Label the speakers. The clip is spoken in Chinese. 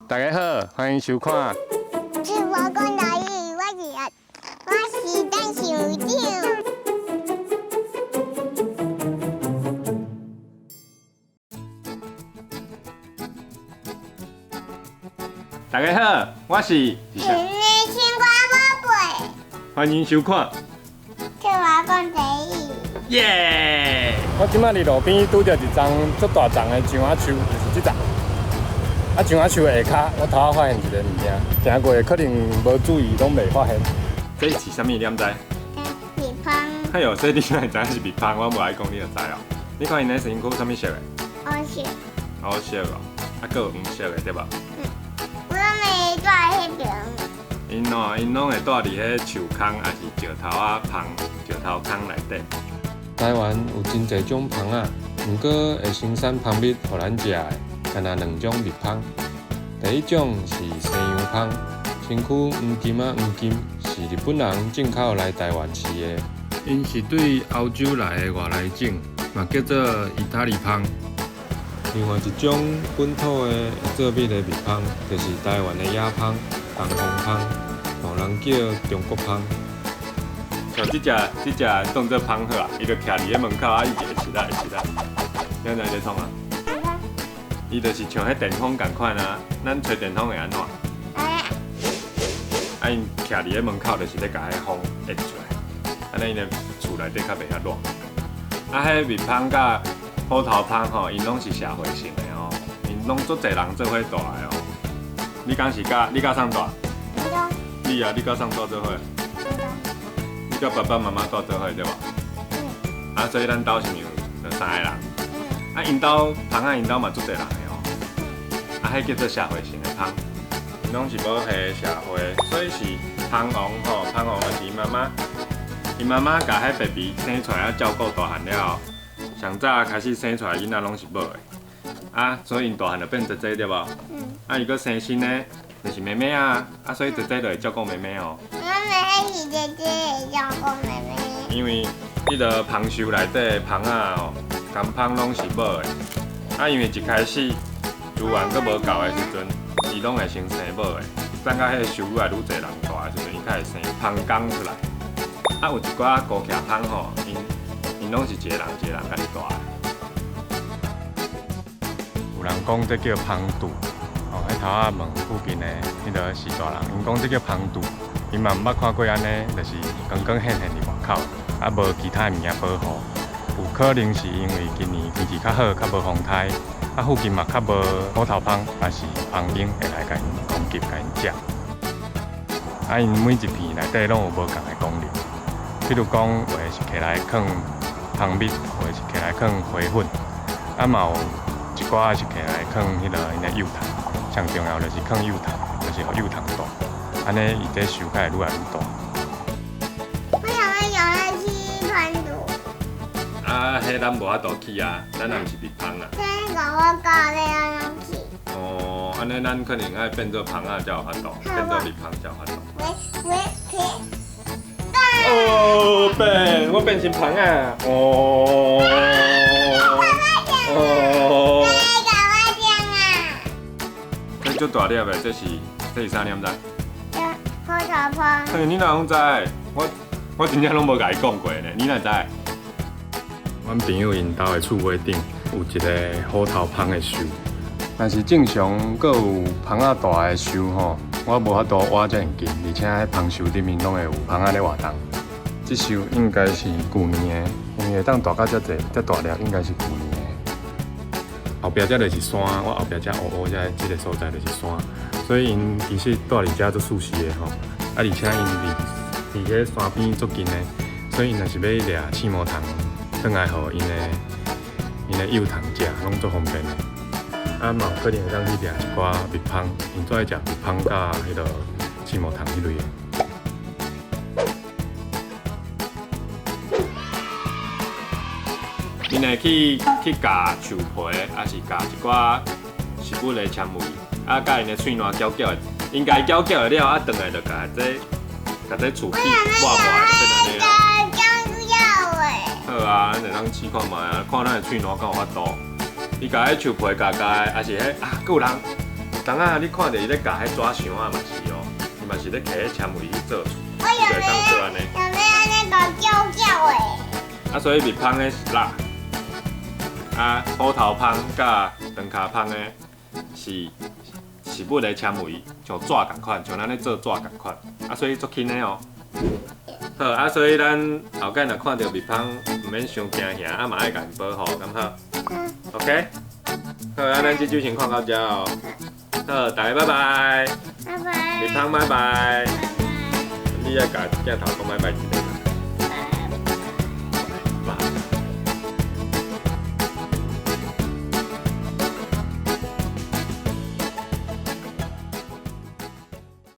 Speaker 1: 大家好，欢迎收看。
Speaker 2: 是我讲台语，我是等小长。
Speaker 1: 大家好，我是
Speaker 2: 今日星光宝贝，
Speaker 1: 欢迎收看。
Speaker 2: 是我讲台语。
Speaker 1: 耶！我即摆伫路边拄着一丛足大丛的橡仔树，就是这丛。啊，橡仔树的下骹，我头仔发现一个物件，行过可能无注意，拢袂发现。这是啥物？你毋知？
Speaker 2: 蜜蜂。
Speaker 1: 哎呦，这你哪会知是蜜蜂？我无爱讲，你就知哦。你看因的身躯啥物色的？
Speaker 2: 黑色。
Speaker 1: 黑色哦，啊，佫有黄色的对吧？
Speaker 2: 我袂住迄边。
Speaker 1: 因拢会住伫迄树坑，还是石头仔旁、石头坑内底。台湾有真侪种蜂仔，毋过会生产蜂蜜，互咱食的，干那两种蜜蜂。第一种是西洋蜂，身躯黄金啊黄金，是日本人进口来台湾饲的。因是对欧洲来的外来种，嘛叫做意大利蜂。另外一种本土的做蜜的蜜蜂，就是台湾的野蜂、东方蜂，互人叫中国蜂。像这只当做蜂好啊，伊就徛伫咧门口啊，伊就会起来。你知在创啊？伊就是像迄电风共款啊，咱吹电风会安怎？啊，因徛伫咧门口，就是咧甲迄风压出来，安尼因的厝内底较袂遐热。啊，迄蜜蜂甲虎头蜂吼，因拢是社会性的吼，因拢足侪人做伙大的哦。你敢是甲你甲谁大？你啊，你甲谁大做伙？你甲爸爸妈妈住做伙对吧？啊，所以咱兜是有3个人。啊，因兜蜂仔因兜嘛足侪人的哦。啊，迄叫做社会性的蜂，因拢是要下社会，所以是蜂王吼。蜂王就是因妈妈甲迄 baby 生出来啊，照顾大汉了后，上早开始生出来囡仔拢是母的。啊，所以因大汉就变姐姐对吧？啊，伊个生新的就是妹妹啊，啊，所以姐姐就会照顾妹妹哦。
Speaker 2: 我们是姐姐会照顾妹妹。
Speaker 1: 因为迄个蜂巢内底的蜂仔哦，干蜂拢是母的。啊，因为一开始资源阁无够的时阵，伊拢会先生母的。等到迄个收入来愈侪人大的时阵，伊才会生蜂公出来。啊，有一寡孤徛蜂吼，因拢是一个人家己大的。有人讲这叫蜂肚，哦，迄头仔门附近的迄个是大人，因讲这叫蜂肚。因嘛毋捌看过安尼，就是光光显现伫外口，啊无其他物件保护。有可能是因为今年天气较好，较无风台，啊附近嘛较无虎头蜂，还是蜂蛹会来甲因攻击、甲因食。啊，因每一片内底拢有无共的功能，比如讲，有的是摕来放蜂蜜，有的是摕来放花粉，啊嘛有一寡是摕来放迄个因的幼虫，上重要就是放幼虫，就是互幼虫大。安尼伊这树才会愈来愈大。
Speaker 2: 我想要有那气团组。
Speaker 1: 啊，迄咱无法度去啊，咱也毋是蜜蜂啊。
Speaker 2: 这个我搞的要能去。
Speaker 1: 哦，安尼咱可能爱变做蜂仔才有法度，变做蜜蜂才有法度。哦，我变成蜂仔。哦。哦。这足大粒的，这是啥？你毋知？
Speaker 2: 虎头蜂。
Speaker 1: 嘿，你哪拢知？我真正拢无甲伊讲过呢，你哪知？阮朋友因兜的厝尾顶有一个虎头蜂的树，但是正常阁有蜂仔大的树吼，我无法度挖遮尔近，而且迄蜂树顶面拢会有蜂仔咧活动。这树应该是旧年的，因为会当大到遮济、遮大粒，应该是旧年的。后壁遮就是山，我后壁遮乌乌遮这个所在就是山。所以因其实住伫遮足舒适的吼，啊而且因伫迄山边足近的，所以因若是要掠刺毛虫，转来互因的幼虫食，拢足方便的。啊嘛有可能会当去掠一寡蜜蜂，因做爱食蜜蜂甲迄个刺毛虫迄类的。因会去夹树皮，还是夹一寡食物的纤维。啊，甲因的喙烂搅搅的，因家搅搅的了，啊，转来就甲这厝皮抹抹，就变安尼啦。好啊，咱就当试看卖啊，看咱的喙烂敢有法度。伊甲迄树皮夹夹的，还是迄啊，佫有人当啊，你看到伊咧夹迄纸箱啊，嘛是哦，伊嘛是咧摕迄纤维去做厝，
Speaker 2: 我有
Speaker 1: 就会当做安尼。
Speaker 2: 没有那个叫叫诶？
Speaker 1: 啊，所以蜜芳的是蜡，啊，虎头芳甲长卡芳的是物的纤维，像纸共款，像咱咧做纸共款，啊，所以足轻的哦。好啊，所以咱后盖若看到蜜芳，毋免伤惊吓，啊嘛爱甲因保护，敢好？OK。好，啊，咱这集先看到这哦。好，大家拜拜。
Speaker 2: 拜拜。
Speaker 1: 蜜芳拜拜。你要甲镜头讲拜拜一下。